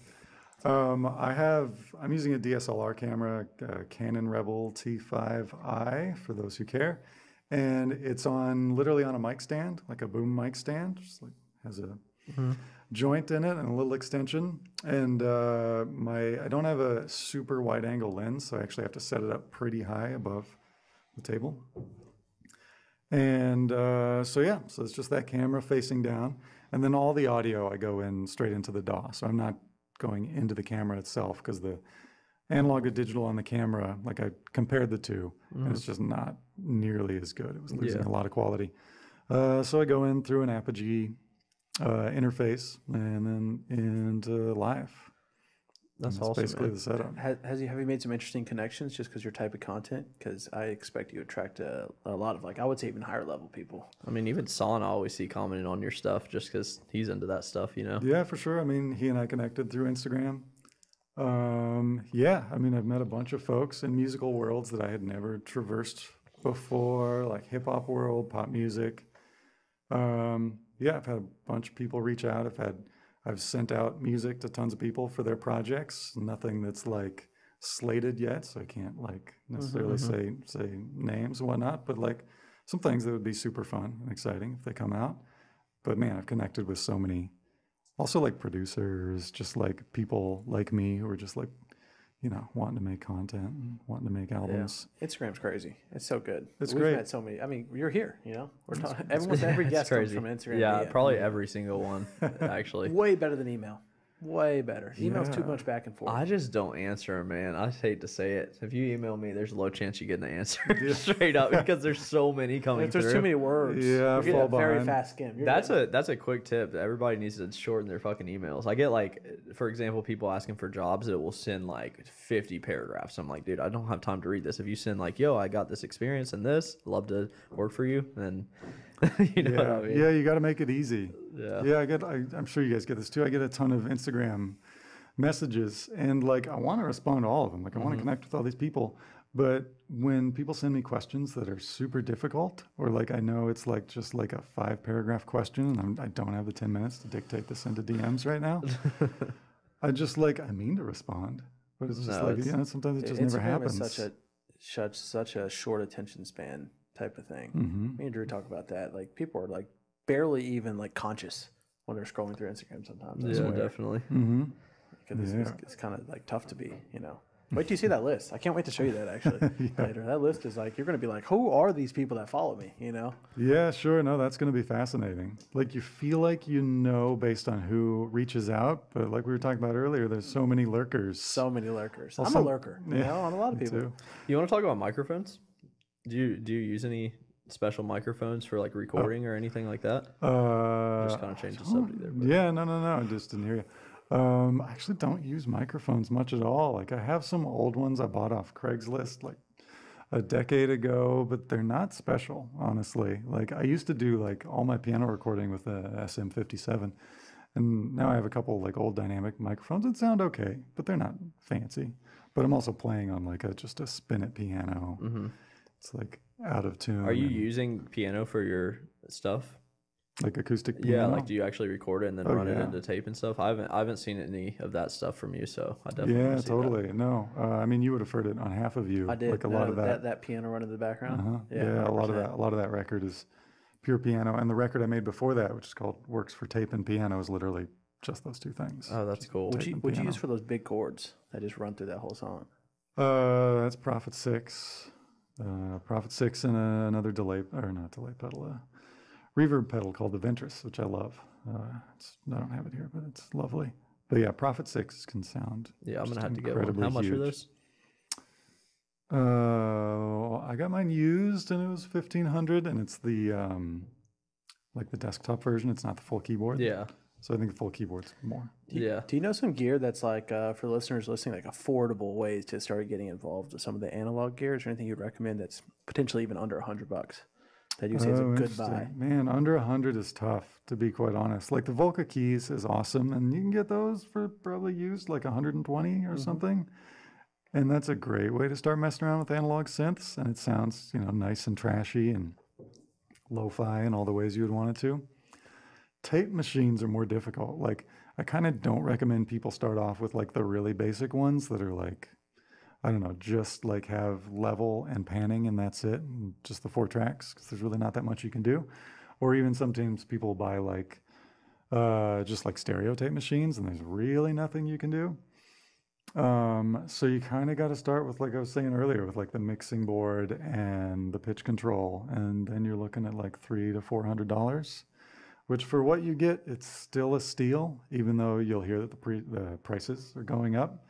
I'm using a DSLR camera, Canon Rebel T5i for those who care, and it's literally on a mic stand, like a boom mic stand, just like has a joint in it and a little extension. And I don't have a super wide angle lens, so I actually have to set it up pretty high above the table. And so it's just that camera facing down, and then all the audio I go in straight into the DAW. So I'm not going into the camera itself because the analog to digital on the camera, like I compared the two, and it's just not nearly as good. It was losing a lot of quality. So I go in through an Apogee interface and then into live. That's And awesome, basically man. the setup. Have you made some interesting connections just because your type of content? Because I expect you to attract a lot of I would say even higher level people. I mean, even Son, I always see commenting on your stuff just because he's into that stuff, you know? Yeah, for sure. I mean, he and I connected through Instagram. I mean, I've met a bunch of folks in musical worlds that I had never traversed before, like hip hop world, pop music. I've had a bunch of people reach out. I've sent out music to tons of people for their projects. Nothing that's like slated yet, so I can't like necessarily say names and whatnot. But like some things that would be super fun and exciting if they come out. But man, I've connected with so many, also like producers, just like people like me who are just like, you know, wanting to make content and wanting to make albums. Instagram's crazy. It's so good. It's We've great. met so many. I mean, you're here. You know, we're talking. Every guest comes from Instagram. Yeah, DM. probably every single one, actually. Way better than email. Way better. Email's too Yeah. much back and forth. I just don't answer 'em, man. I hate to say it. If you email me, there's a low chance you get an answer straight up because there's so many coming if there's through. too many words, Yeah, I you get fall a very behind. fast skim. You're That's good. a quick tip. Everybody needs to shorten their fucking emails. I get like, for example, people asking for jobs that will send like 50 paragraphs. I'm like, dude, I don't have time to read this. If you send like, yo, I got this experience and this, love to work for you, then you know what I mean? Yeah, you got to make it easy. Yeah. I'm sure you guys get this too. I get a ton of Instagram messages, and like I want to respond to all of them. Like I want to connect with all these people, But when people send me questions that are super difficult, or like I know it's like just like a 5-paragraph question, and I don't have the 10 minutes to dictate this into DMs right now, I mean to respond, but it's just sometimes it just never happens. Is such a short attention span type of thing. Me and Drew talk about that. Like people are like barely even like conscious when they're scrolling through Instagram sometimes. Yeah, definitely. Because it's kind of like tough to be, you know. Wait till you see that list. I can't wait to show you that actually later. That list is like, you're going to be like, who are these people that follow me, you know? Yeah, sure. No, that's going to be fascinating. Like you feel like you know based on who reaches out, but like we were talking about earlier, there's so many lurkers. So many lurkers. I'm a lurker, you know, on a lot of people. Too. You want to talk about microphones? Do you use any special microphones for like recording or anything like that? Just kind of change the subject there. But. Yeah, no. I just didn't hear you. I actually don't use microphones much at all. Like I have some old ones I bought off Craigslist like a decade ago, but they're not special, honestly. Like I used to do like all my piano recording with a SM57, and now I have a couple like old dynamic microphones that sound okay, but they're not fancy. But I'm also playing on like just a spin-it piano. It's like out of tune. Are you using piano for your stuff? Like acoustic piano? Yeah, like do you actually record it and then run it into tape and stuff? I haven't seen any of that stuff from you, so I definitely want to see totally. that. No, I mean you would have heard it on half of you. I did. Like a lot of that piano run in the background. Yeah, a lot of that record is pure piano, and the record I made before that, which is called Works for Tape and Piano, is literally just those two things. Oh, that's cool. What'd you use for those big chords that just run through that whole song? That's Prophet 6. Prophet 6 and another delay, or not delay pedal, reverb pedal called the Ventress, which I love. I don't have it here, but it's lovely. But yeah, Prophet 6 can sound. Yeah, I'm going to have to get one. How much are those? I got mine used and it was $1,500, and it's the like the desktop version. It's not the full keyboard. Yeah. So I think the full keyboard's more. Do you know some gear that's like, for listeners listening, like affordable ways to start getting involved with some of the analog gear? Is there anything you'd recommend that's potentially even under $100 that you say is a good buy? Man, under 100 is tough, to be quite honest. Like the Volca keys is awesome, and you can get those for probably used like 120 or something. And that's a great way to start messing around with analog synths, and it sounds, nice and trashy and lo-fi in all the ways you would want it to. Tape machines are more difficult. Like I kind of don't recommend people start off with like the really basic ones that are like, I don't know, just like have level and panning and that's it, and just the 4 tracks, because there's really not that much you can do. Or even sometimes people buy like just like stereo tape machines, and there's really nothing you can do. So you kind of got to start with, like I was saying earlier, with like the mixing board and the pitch control, and then you're looking at like $300 to $400, which for what you get, it's still a steal, even though you'll hear that the prices are going up.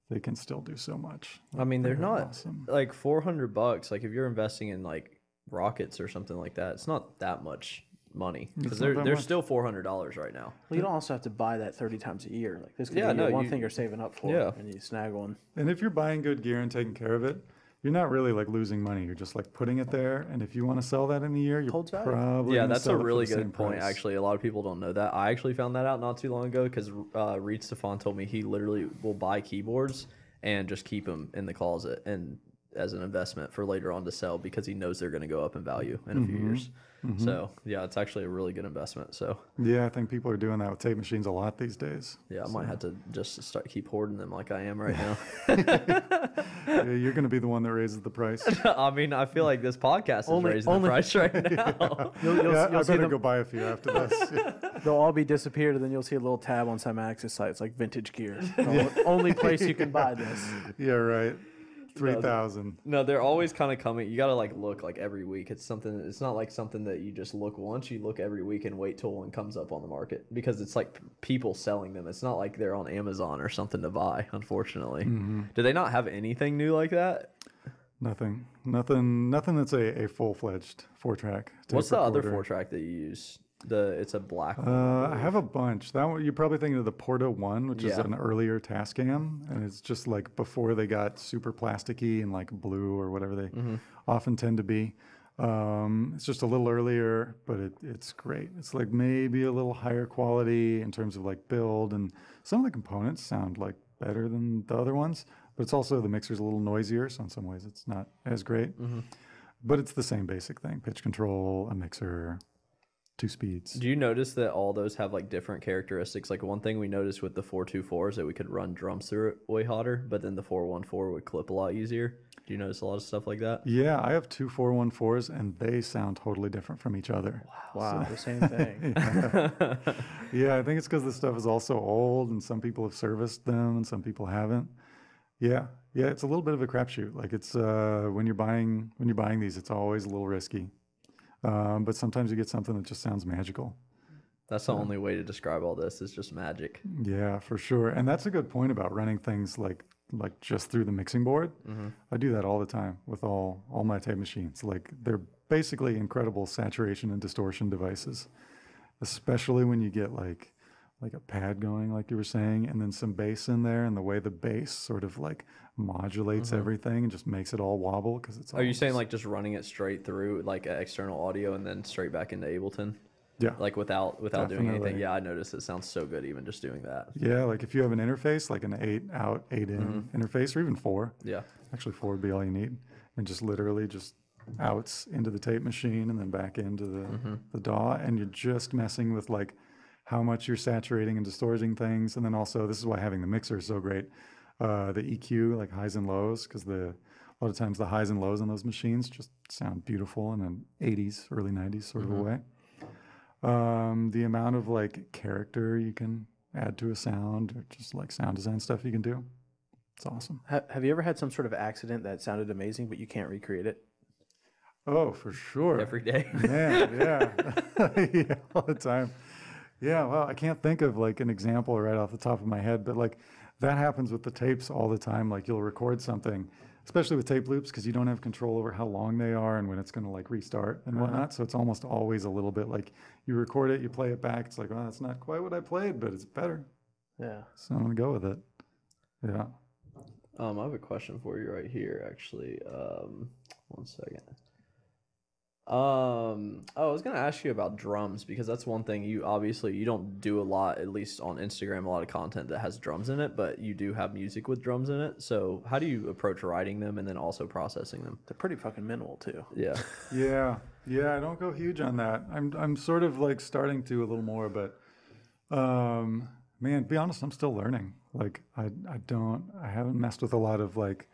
They can still do so much. I mean, they're not awesome. like $400. Like if you're investing in like rockets or something like that, it's not that much money, because they're still $400 right now. Well, you don't also have to buy that 30 times a year. Like this could be one thing you're saving up for, and you snag one. And if you're buying good gear and taking care of it, you're not really like losing money. You're just like putting it there, and if you want to sell that in a year, you're probably that's a really good point. Actually, a lot of people don't know that. I actually found that out not too long ago, because Reed Stefan told me he literally will buy keyboards and just keep them in the closet and as an investment for later on to sell, because he knows they're going to go up in value in a few years. So yeah, it's actually a really good investment. So yeah, I think people are doing that with tape machines a lot these days. Yeah, I might have to just keep hoarding them like I am right now. Yeah, you're going to be the one that raises the price. I mean, I feel like this podcast is raising the price right now. I better go buy a few after this. They'll all be disappeared, and then you'll see a little tab on Cymatics' site. It's like vintage gear. Only place you can buy this. Yeah, right. 3,000. No, they're always kind of coming. You gotta like look like every week. It's not like something that you just look once. You look every week and wait till one comes up on the market, because it's like people selling them. It's not like they're on Amazon or something to buy, unfortunately. Do they not have anything new like that? Nothing that's a full-fledged 4-track. What's the other 4-track that you use? It's a black one. I have a bunch. That one, you're probably thinking of the Porta 1, which is an earlier Tascam, and it's just like before they got super plasticky and like blue or whatever they often tend to be. It's just a little earlier, but it's great. It's like maybe a little higher quality in terms of like build, and some of the components sound like better than the other ones, But it's also, the mixer's a little noisier, so in some ways it's not as great. But it's the same basic thing: pitch control, a mixer, 2 speeds. Do you notice that all those have like different characteristics? Like one thing we noticed with the 424 is that we could run drums through it way hotter, but then the 414 would clip a lot easier. Do you notice a lot of stuff like that? Yeah, I have 2 414s, and they sound totally different from each other. Wow, the same thing. Yeah, I think it's because the stuff is also old, and some people have serviced them, and some people haven't. Yeah, it's a little bit of a crapshoot. Like it's when you're buying these, it's always a little risky. But sometimes you get something that just sounds magical. That's the only way to describe all this, is just magic. Yeah, for sure. And that's a good point about running things like just through the mixing board. I do that all the time with all my tape machines. Like they're basically incredible saturation and distortion devices, especially when you get like a pad going, like you were saying, and then some bass in there, and the way the bass sort of like modulates everything and just makes it all wobble because it's. Are you saying like just running it straight through like external audio and then straight back into Ableton? Yeah. Like without doing anything? Definitely. Yeah, I noticed it sounds so good even just doing that. Yeah, like if you have an interface, like an 8 out, 8 in interface, or even 4. Yeah. Actually, 4 would be all you need, and just literally just outs into the tape machine and then back into the DAW, and you're just messing with like how much you're saturating and distorting things. And then also, this is why having the mixer is so great, the EQ, like highs and lows, because a lot of times the highs and lows on those machines just sound beautiful in an 80s, early 90s sort of a way. The amount of like character you can add to a sound, or just like sound design stuff you can do, it's awesome. Have you ever had some sort of accident that sounded amazing, but you can't recreate it? Oh, for sure. Every day. Man, yeah. Yeah, all the time. Yeah, well, I can't think of like an example right off the top of my head, but like that happens with the tapes all the time. Like you'll record something, especially with tape loops, because you don't have control over how long they are and when it's going to like restart and whatnot. So it's almost always a little bit like you record it, you play it back. It's like, well, that's not quite what I played, but it's better. Yeah. So I'm going to go with it. Yeah. I have a question for you right here, actually. One second. I was gonna ask you about drums, because that's one thing you don't do a lot, at least on Instagram, a lot of content that has drums in it, but you do have music with drums in it. So how do you approach writing them and then also processing them? They're pretty fucking minimal too. Yeah. Yeah. I don't go huge on that. I'm sort of like starting to a little more, but man, to be honest, I'm still learning. Like I haven't messed with a lot of like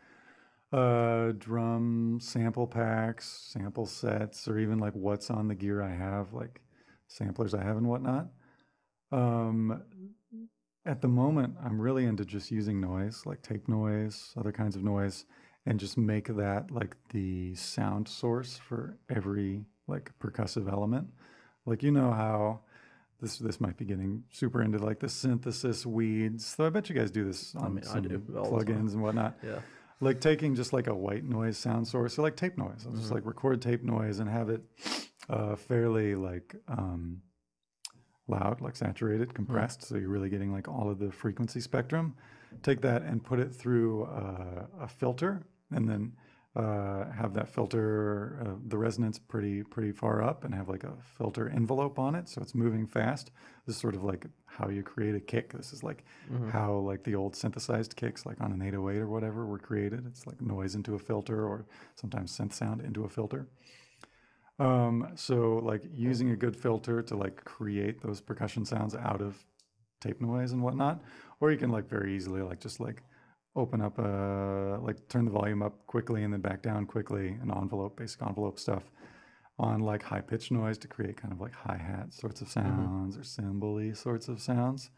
drum sample packs, sample sets, or even like what's on the gear I have, like samplers I have and whatnot. At the moment, I'm really into just using noise, like tape noise, other kinds of noise, and just make that like the sound source for every like percussive element. Like, you know how this might be getting super into like the synthesis weeds. So I bet you guys do this on some I do plugins and whatnot. Yeah. Like taking just like a white noise sound source, so like tape noise. I'll just like record tape noise and have it fairly like loud, like saturated, compressed. So you're really getting like all of the frequency spectrum. Take that and put it through a filter, and then have that filter, the resonance pretty far up, and have like a filter envelope on it, so it's moving fast. This is sort of like how you create a kick. This is like how like the old synthesized kicks, like on an 808 or whatever, were created. It's like noise into a filter, or sometimes synth sound into a filter. So like using a good filter to like create those percussion sounds out of tape noise and whatnot, or you can like very easily like just like open up like turn the volume up quickly and then back down quickly, an envelope, basic envelope stuff on like high pitch noise to create kind of like hi-hat sorts of sounds or cymbal-y sorts of sounds.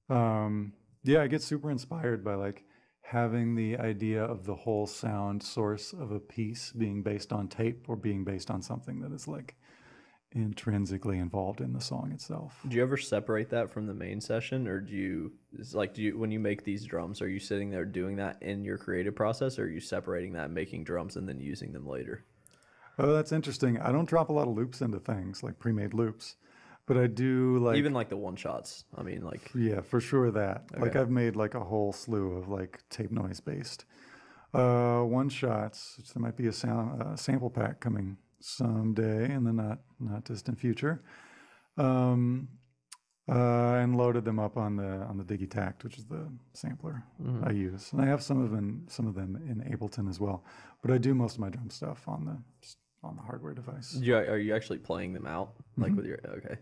Yeah, I get super inspired by like having the idea of the whole sound source of a piece being based on tape, or being based on something that is like intrinsically involved in the song itself. Do you ever separate that from the main session, or do you when you make these drums, are you sitting there doing that in your creative process, or are you separating that, making drums and then using them later? Oh, that's interesting. I don't drop a lot of loops into things, like pre-made loops, but I do like Even like the one shots. I mean, like, yeah, for sure that. Like Okay. I've made like a whole slew of like tape noise based one shots. There might be a sample pack coming someday in the not distant future. and loaded them up on the Digitact, which is the sampler I use. And I have some of them in Ableton as well. But I do most of my drum stuff on the hardware device. Are you actually playing them out like with your? Okay,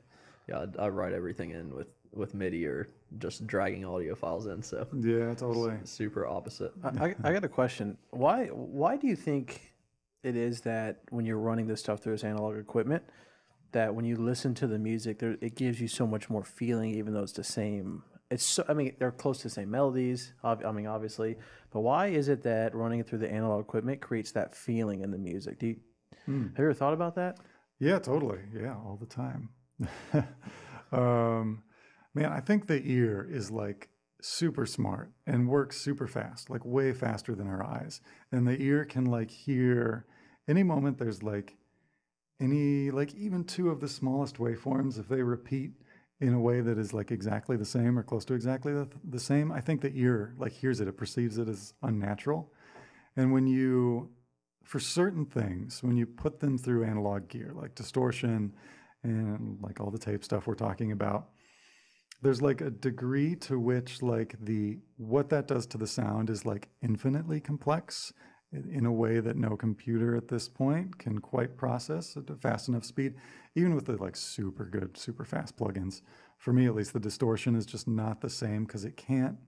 yeah, I write everything in with MIDI or just dragging audio files in. So Yeah, totally. super opposite. I got a question. Why do you think it is that when you're running this stuff through this analog equipment, that when you listen to the music, it gives you so much more feeling, even though it's the same? I mean, they're close to the same melodies. I mean, obviously, but why is it that running it through the analog equipment creates that feeling in the music? Have you ever thought about that? Yeah, totally. Yeah, all the time. Man, I think the ear is like super smart and works super fast, like way faster than our eyes. And the ear can like hear any moment there's like even two of the smallest waveforms, if they repeat in a way that is like exactly the same or close to exactly the same, I think the ear like hears it, it perceives it as unnatural. And for certain things, when you put them through analog gear, like distortion and like all the tape stuff we're talking about, there's like a degree to which like what that does to the sound is like infinitely complex in a way that no computer at this point can quite process at a fast enough speed, even with the like super good, super fast plugins. For me, at least, the distortion is just not the same because it can't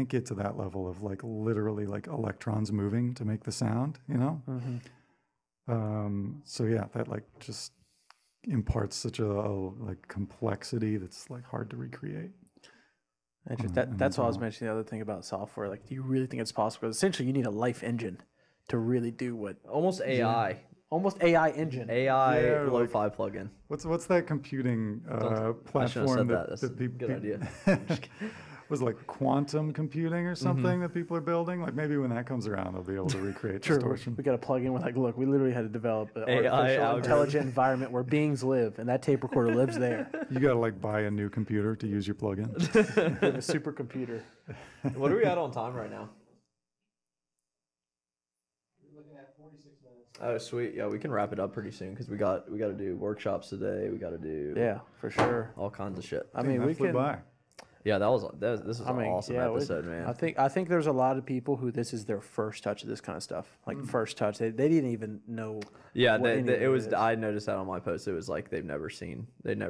get to that level of like literally like electrons moving to make the sound, you know? So yeah, that like just imparts such a like complexity that's like hard to recreate. That's why I was mentioning the other thing about software. Like, do you really think it's possible? Because essentially, you need a life engine to really do what Almost AI. almost AI engine. AI Yeah, like- lo-fi plugin. What's that computing I shouldn't have platform said that. That's a that good idea. was like quantum computing or something that people are building? Like maybe when that comes around, they'll be able to recreate True. distortion. We got to plug in with like, look, we literally had to develop an AI artificial algorithm. intelligent environment where beings live, and that tape recorder lives there. You got to like buy a new computer to use your plugin. We have a supercomputer. What are we at on time right now? Oh, sweet. Yeah, we can wrap it up pretty soon because we got to do workshops today. We got to do Yeah, for sure. all kinds of shit. I mean, we flew can. by. Yeah, this was an awesome episode, man. I think there's a lot of people who this is their first touch of this kind of stuff. Like first touch, they didn't even know. Yeah, what any of it was. is. I noticed that on my post. It was like they'd never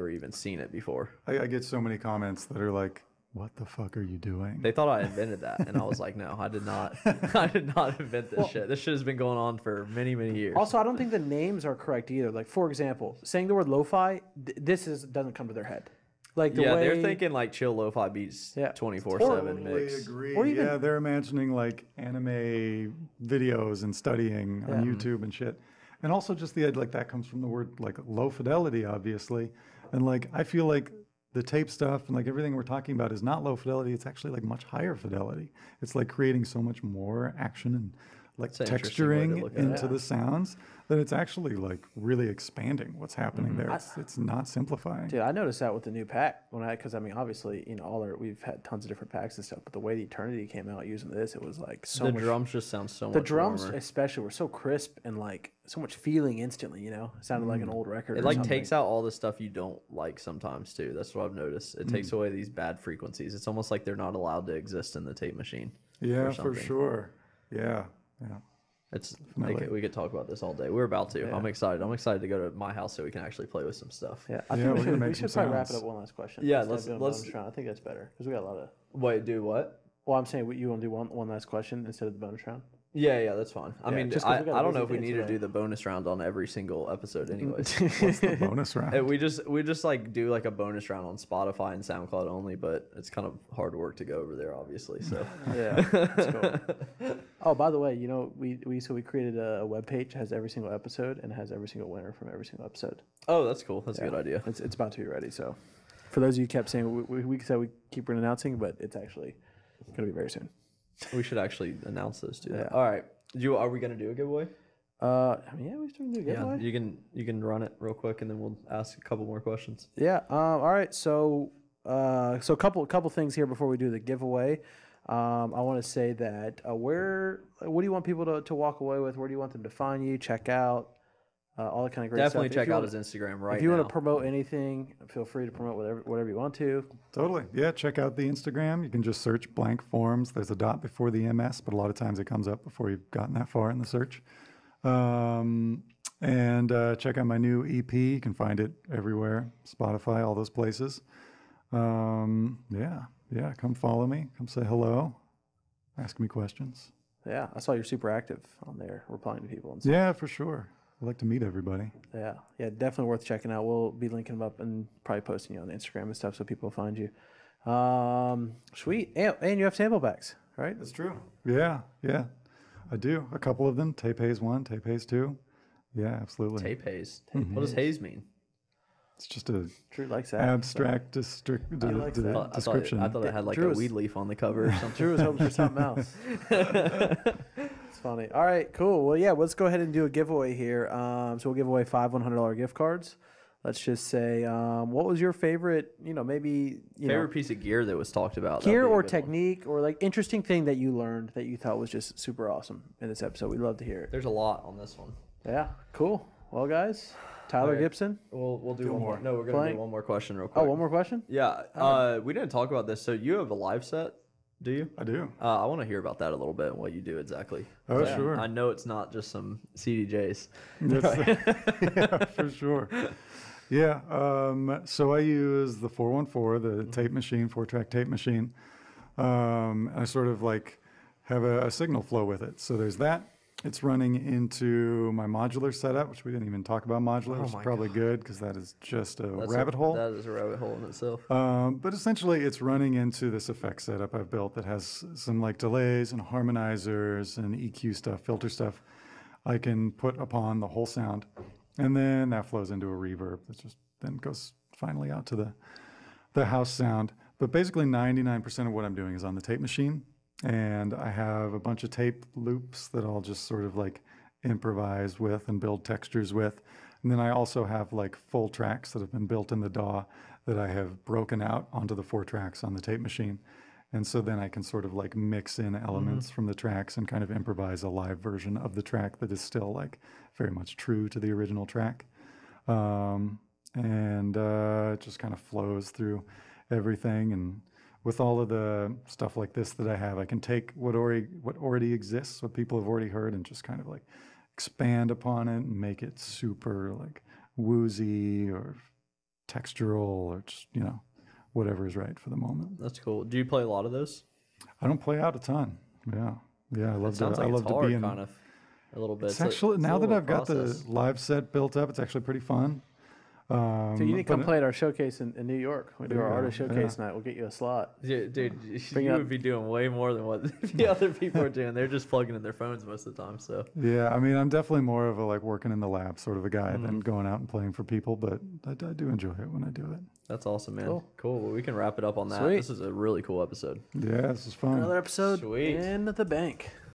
even seen it before. I get so many comments that are like, "What the fuck are you doing?" They thought I invented that, and I was like, no, I did not. I did not invent this shit. This shit has been going on for many, many years. Also, I don't think the names are correct either. Like, for example, saying the word lo-fi, doesn't come to their head. Like the way they're thinking like chill lo-fi beats, 24/7 mix. Agree. Or even- yeah, they're imagining like anime videos and studying on YouTube and shit. And also just the like that comes from the word like low fidelity, obviously. And like I feel like the tape stuff and like everything we're talking about is not low fidelity. It's actually like much higher fidelity. It's like creating so much more action and like an interesting way to texturing look at into the sounds that it's actually like really expanding what's happening there. It's not simplifying. Dude, I noticed that with the new pack because I mean, obviously, you know, we've had tons of different packs and stuff, but the way the Eternity came out using this, it was like so The much. drums just sound so much. The drums, warmer. especially, were so crisp and like so much feeling instantly. You know, it sounded like an old record. It or like something. takes out all the stuff you don't like sometimes too. That's what I've noticed. It takes away these bad frequencies. It's almost like they're not allowed to exist in the tape machine. Yeah, or for something. sure. Yeah. It's we could talk about this all day. We're about to. Yeah. I'm excited. I'm excited to go to my house so we can actually play with some stuff. Yeah, I Yeah, think we're gonna we make should some probably wrap it sounds. up one last question. Yeah, instead of doing a let's- bonus round. I think that's better because we got a lot of. Wait, do what? Well, I'm saying you want to do one last question instead of the bonus round. Yeah, that's fine. I Yeah, mean, just 'cause we got a I don't know busy if we day need to today. do the bonus round on every single episode, anyways. What's the bonus round? We just like do like a bonus round on Spotify and SoundCloud only, but it's kind of hard work to go over there, obviously. So Yeah, that's cool. Oh, by the way, you know, we created a web page that has every single episode and it has every single winner from every single episode. oh, that's cool. That's a good idea. It's about to be ready. So, for those of you who kept saying we said we keep announcing, but it's actually going to be very soon. We should actually announce those too. Yeah. All right. Are we gonna do a giveaway? I mean, yeah, we still do a giveaway. Yeah. You can run it real quick and then we'll ask a couple more questions. Yeah. All right. So a couple things here before we do the giveaway. I want to say that what do you want people to walk away with? Where do you want them to find you? Check out. all that kind of great Definitely stuff. check out his Instagram right now. If you want to promote anything, feel free to promote whatever you want to. Totally. Yeah, check out the Instagram. You can just search blank forms. There's a dot before the MS, but a lot of times it comes up before you've gotten that far in the search. And check out my new EP. You can find it everywhere, Spotify, all those places. Yeah, come follow me. Come say hello. Ask me questions. Yeah, I saw you're super active on there, replying to people and stuff. Yeah, for sure. I like to meet everybody. Yeah, definitely worth checking out. We'll be linking them up and probably posting you on Instagram and stuff so people find you. Sweet. And you have sample packs, right? That's true. Yeah. I do. A couple of them. Tape Haze 1, Tape Haze 2. Yeah, absolutely. Tape haze. What does haze mean? It's just a Drew likes that. abstract description. I thought it had like Drew a weed leaf on the cover or something. Drew was hoping for something else. It's funny. All right, cool. Well, yeah, let's go ahead and do a giveaway here. So we'll give away 5 $100 gift cards. Let's just say, what was your favorite, maybe, Favorite piece of gear that was talked about? gear That'd be a or good technique or like interesting thing that you learned that you thought was just super awesome in this episode? We'd love to hear one. it. There's a lot on this one. Yeah, cool. Well, guys, Tyler Okay. Gibson. We'll do one more. No, we're gonna Blank. do one more question real quick. Oh, one more question? Yeah. We didn't talk about this. So you have a live set, do you? I do. I want to hear about that a little bit and what you do exactly. Oh, sure. I know it's not just some CDJs. Yeah, for sure. Yeah. So I use the 414, the tape machine, 4-track tape machine. I sort of like have a signal flow with it. So there's that. It's running into my modular setup, which we didn't even talk about modular, which is probably good because that is just a rabbit hole. That is a rabbit hole in itself. But essentially, it's running into this effect setup I've built that has some like delays and harmonizers and EQ stuff, filter stuff I can put upon the whole sound. And then that flows into a reverb that just then goes finally out to the house sound. But basically 99% of what I'm doing is on the tape machine. And I have a bunch of tape loops that I'll just sort of like improvise with and build textures with. And then I also have like full tracks that have been built in the DAW that I have broken out onto the 4 tracks on the tape machine. And so then I can sort of like mix in elements from the tracks and kind of improvise a live version of the track that is still like very much true to the original track. It just kind of flows through everything. And with all of the stuff like this that I have, I can take what already exists, what people have already heard, and just kind of like expand upon it and make it super like woozy or textural or just, whatever is right for the moment. That's cool. Do you play a lot of those? I don't play out a ton. Yeah. I love Sounds to. like I love it's to hard, be in. kind of a little bit. It's actually now that I've got process. the live set built up, it's actually pretty fun. So you need to come but- play at our showcase in New York. We do our Yeah, artist showcase night. We'll get you a slot. Dude, Bring you up- would be doing way more than what the other people are doing. They're just plugging in their phones most of the time. So Yeah, I mean, I'm definitely more of a like working in the lab sort of a guy than going out and playing for people, but I do enjoy it when I do it. that's awesome, man. Cool. Cool. Well, we can wrap it up on that. Sweet. This is a really cool episode. Yeah, this is fun. Another episode Sweet. in the bank.